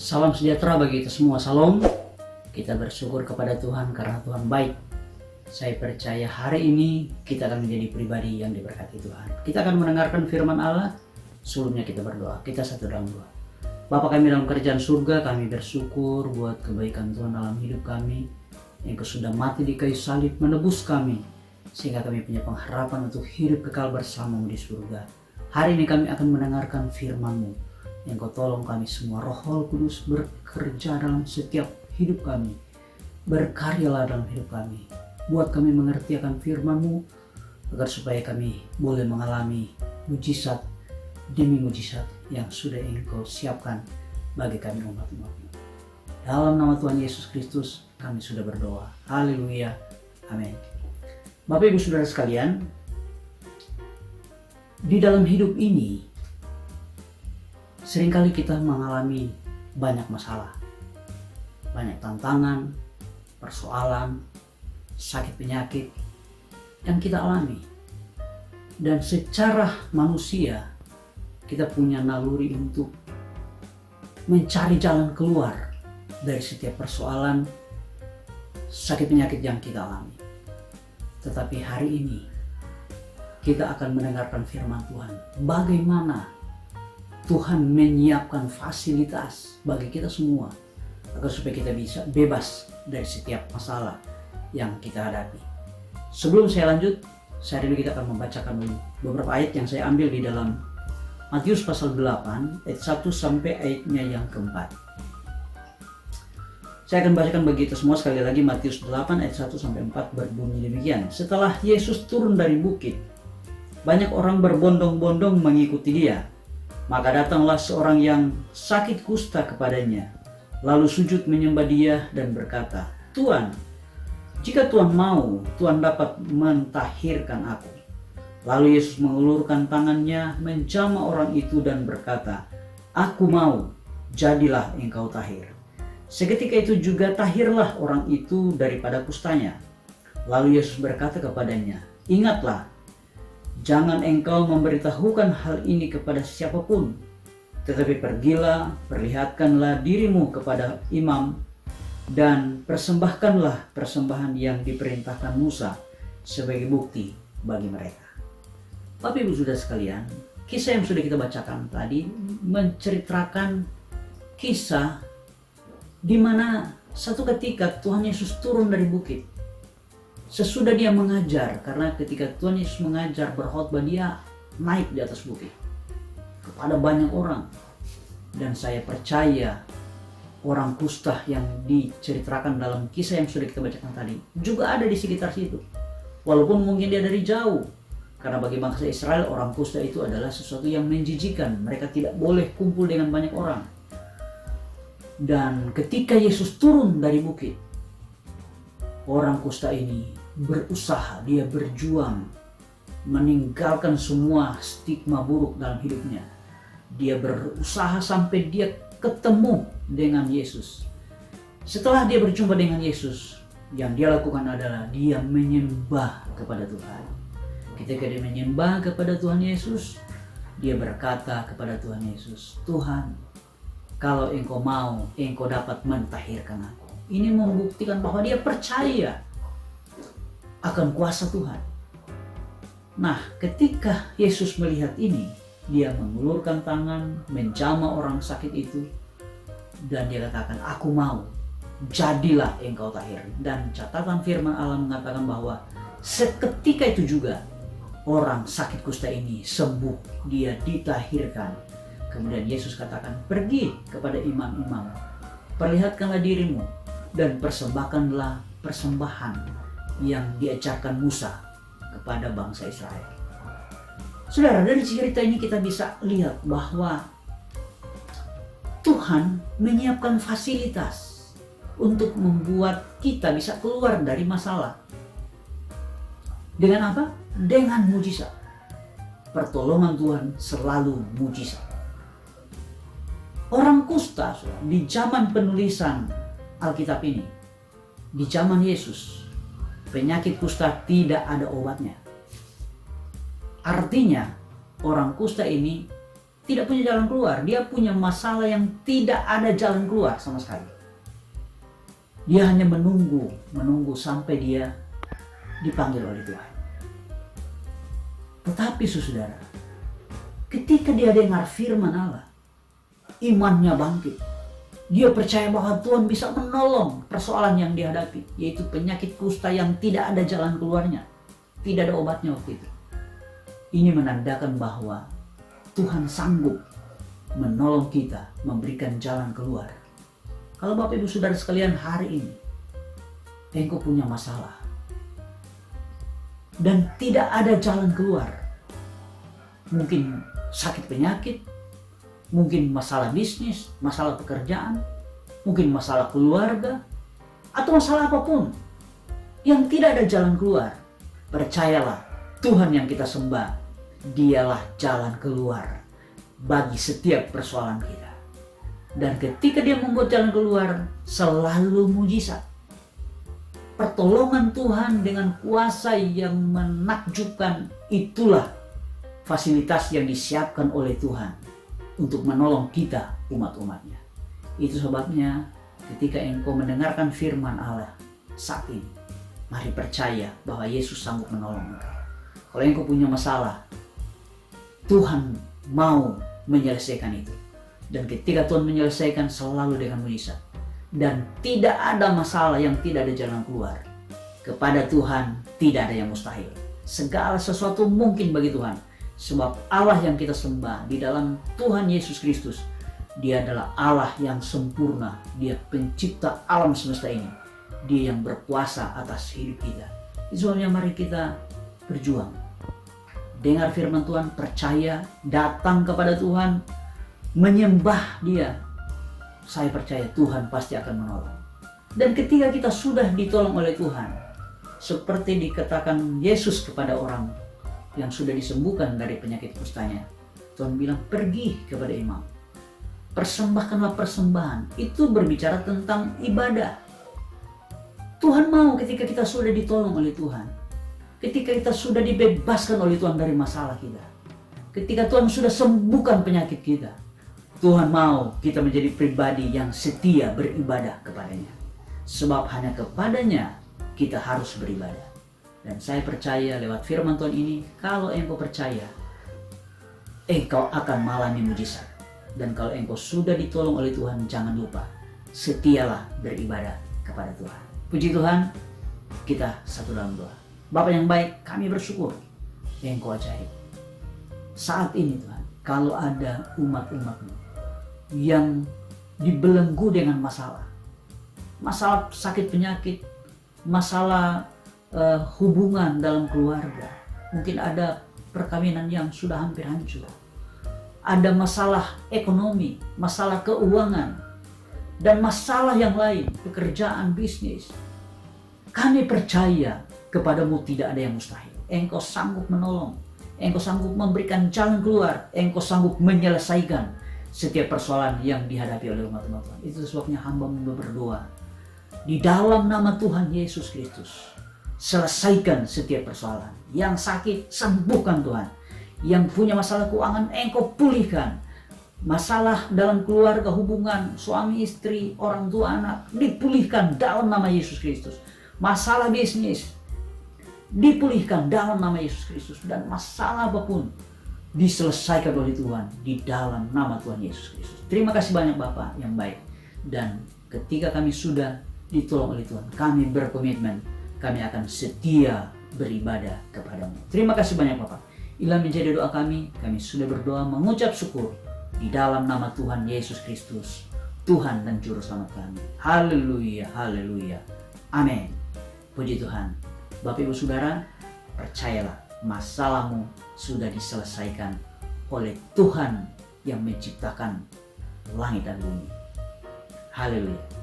Salam sejahtera bagi kita semua, salam. Kita bersyukur kepada Tuhan karena Tuhan baik. Saya percaya hari ini kita akan menjadi pribadi yang diberkati Tuhan. Kita akan mendengarkan firman Allah. Sebelumnya kita berdoa, kita satu dalam doa. Bapa kami dalam kerajaan surga, kami bersyukur buat kebaikan Tuhan dalam hidup kami. Engkau sudah mati di kayu salib menebus kami, sehingga kami punya pengharapan untuk hidup kekal bersamamu di surga. Hari ini kami akan mendengarkan firman-Mu. Engkau tolong kami semua, Roh Kudus bekerja dalam setiap hidup kami. Berkaryalah dalam hidup kami. Buat kami mengerti akan firman-Mu, agar supaya kami boleh mengalami mujizat demi mujizat yang sudah Engkau siapkan bagi kami umat-umat-Mu. Dalam nama Tuhan Yesus Kristus kami sudah berdoa. Haleluya. Amin. Bapak Ibu Saudara sekalian, di dalam hidup ini seringkali kita mengalami banyak masalah, banyak tantangan, persoalan, sakit penyakit yang kita alami. Dan secara manusia, kita punya naluri untuk mencari jalan keluar dari setiap persoalan, sakit penyakit yang kita alami. Tetapi hari ini, kita akan mendengarkan firman Tuhan. Bagaimana Tuhan menyiapkan fasilitas bagi kita semua agar supaya kita bisa bebas dari setiap masalah yang kita hadapi. Sebelum saya lanjut, hari ini kita akan membacakan beberapa ayat yang saya ambil di dalam Matius pasal 8 ayat 1 sampai ayatnya yang keempat. Saya akan bacakan bagi kita semua sekali lagi. Matius 8 ayat 1 sampai 4 berbunyi demikian. Setelah Yesus turun dari bukit, banyak orang berbondong-bondong mengikuti dia. Maka datanglah seorang yang sakit kusta kepadanya, lalu sujud menyembah dia dan berkata, "Tuan, jika Tuan mau, Tuan dapat mentahirkan aku." Lalu Yesus mengulurkan tangannya, menjamah orang itu dan berkata, "Aku mau, jadilah engkau tahir." Seketika itu juga tahirlah orang itu daripada kustanya. Lalu Yesus berkata kepadanya, "Ingatlah, jangan engkau memberitahukan hal ini kepada siapapun, tetapi pergilah, perlihatkanlah dirimu kepada imam, dan persembahkanlah persembahan yang diperintahkan Musa sebagai bukti bagi mereka." Bapak Ibu Saudara sekalian, kisah yang sudah kita bacakan tadi menceritakan kisah di mana satu ketika Tuhan Yesus turun dari bukit. Sesudah dia mengajar, karena ketika Tuhan Yesus mengajar berkhotbah, dia naik di atas bukit kepada banyak orang. Dan saya percaya orang kusta yang diceritakan dalam kisah yang sudah kita bacakan tadi juga ada di sekitar situ. Walaupun mungkin dia dari jauh, karena bagi bangsa Israel orang kusta itu adalah sesuatu yang menjijikan. Mereka tidak boleh kumpul dengan banyak orang. Dan ketika Yesus turun dari bukit, orang kusta ini berusaha, dia berjuang meninggalkan semua stigma buruk dalam hidupnya. Dia berusaha sampai dia ketemu dengan Yesus. Setelah dia berjumpa dengan Yesus, yang dia lakukan adalah dia menyembah kepada Tuhan. Ketika dia menyembah kepada Tuhan Yesus, dia berkata kepada Tuhan Yesus, "Tuhan, kalau engkau mau, engkau dapat mentahirkan aku." Ini membuktikan bahwa dia percaya akan kuasa Tuhan. Nah, ketika Yesus melihat ini, dia mengulurkan tangan, menjamah orang sakit itu, dan dia katakan, "Aku mau, jadilah engkau tahir." Dan catatan firman Allah mengatakan bahwa seketika itu juga orang sakit kusta ini sembuh, dia ditahirkan. Kemudian Yesus katakan, "Pergi kepada imam-imam, perlihatkanlah dirimu, dan persembahkanlah persembahan yang diajarkan Musa kepada bangsa Israel." Saudara, dari cerita ini kita bisa lihat bahwa Tuhan menyiapkan fasilitas untuk membuat kita bisa keluar dari masalah. Dengan apa? Dengan mujizat. Pertolongan Tuhan selalu mujizat. Orang kusta di zaman penulisan Alkitab ini, di zaman Yesus, penyakit kusta tidak ada obatnya. Artinya orang kusta ini tidak punya jalan keluar. Dia punya masalah yang tidak ada jalan keluar sama sekali. Dia hanya menunggu sampai dia dipanggil oleh Tuhan. Tetapi saudara, ketika dia dengar firman Allah, imannya bangkit. Dia percaya bahwa Tuhan bisa menolong persoalan yang dihadapi, yaitu penyakit kusta yang tidak ada jalan keluarnya. Tidak ada obatnya waktu itu. Ini menandakan bahwa Tuhan sanggup menolong kita, memberikan jalan keluar. Kalau Bapak Ibu Saudara sekalian, hari ini engkau punya masalah dan tidak ada jalan keluar. Mungkin sakit penyakit, mungkin masalah bisnis, masalah pekerjaan, mungkin masalah keluarga, atau masalah apapun yang tidak ada jalan keluar. Percayalah, Tuhan yang kita sembah, dialah jalan keluar bagi setiap persoalan kita. Dan ketika dia membuat jalan keluar, selalu mujizat. Pertolongan Tuhan dengan kuasa yang menakjubkan, itulah fasilitas yang disiapkan oleh Tuhan untuk menolong kita, umat-umatnya. Itu sebabnya ketika engkau mendengarkan firman Allah saat ini, mari percaya bahwa Yesus sanggup menolong engkau. Kalau engkau punya masalah, Tuhan mau menyelesaikan itu. Dan ketika Tuhan menyelesaikan, selalu dengan mujizat. Dan tidak ada masalah yang tidak ada jalan keluar. Kepada Tuhan tidak ada yang mustahil. Segala sesuatu mungkin bagi Tuhan. Sebab Allah yang kita sembah di dalam Tuhan Yesus Kristus, Dia adalah Allah yang sempurna. Dia pencipta alam semesta ini. Dia yang berkuasa atas hidup kita. Itu sebabnya mari kita berjuang. Dengar firman Tuhan, percaya, datang kepada Tuhan, menyembah Dia. Saya percaya Tuhan pasti akan menolong. Dan ketika kita sudah ditolong oleh Tuhan, seperti dikatakan Yesus kepada orang yang sudah disembuhkan dari penyakit kustanya, Tuhan bilang, pergi kepada imam, persembahkanlah persembahan. Itu berbicara tentang ibadah. Tuhan mau ketika kita sudah ditolong oleh Tuhan, ketika kita sudah dibebaskan oleh Tuhan dari masalah kita, ketika Tuhan sudah sembuhkan penyakit kita, Tuhan mau kita menjadi pribadi yang setia beribadah kepadanya. Sebab hanya kepadanya kita harus beribadah. Dan saya percaya lewat firman Tuhan ini, kalau engkau percaya, engkau akan mengalami mujizat. Dan kalau engkau sudah ditolong oleh Tuhan, jangan lupa, setialah beribadah kepada Tuhan. Puji Tuhan, kita satu dalam doa. Bapa yang baik, kami bersyukur Engkau ajaib. Saat ini Tuhan, kalau ada umat-umat-Mu yang dibelenggu dengan masalah sakit penyakit, masalah hubungan dalam keluarga, mungkin ada perkawinan yang sudah hampir hancur, ada masalah ekonomi, masalah keuangan, dan masalah yang lain, pekerjaan, bisnis. Kami percaya kepadamu tidak ada yang mustahil. Engkau sanggup menolong, Engkau sanggup memberikan jalan keluar, Engkau sanggup menyelesaikan setiap persoalan yang dihadapi oleh umat-umat Tuhan. Itu sebabnya hamba-Mu berdoa, di dalam nama Tuhan Yesus Kristus, selesaikan setiap persoalan. Yang sakit, sembuhkan Tuhan. Yang punya masalah keuangan, Engkau pulihkan. Masalah dalam keluarga, hubungan suami istri, orang tua anak, dipulihkan dalam nama Yesus Kristus. Masalah bisnis, dipulihkan dalam nama Yesus Kristus. Dan masalah apapun diselesaikan oleh Tuhan di dalam nama Tuhan Yesus Kristus. Terima kasih banyak Bapak yang baik. Dan ketika kami sudah ditolong oleh Tuhan, kami berkomitmen, kami akan setia beribadah kepadamu. Terima kasih banyak Bapak. Inilah menjadi doa kami sudah berdoa mengucap syukur di dalam nama Tuhan Yesus Kristus, Tuhan dan Juru Selamat kami. Haleluya, haleluya, amin. Puji Tuhan. Bapak Ibu Saudara, percayalah, masalahmu sudah diselesaikan oleh Tuhan yang menciptakan langit dan bumi. Haleluya.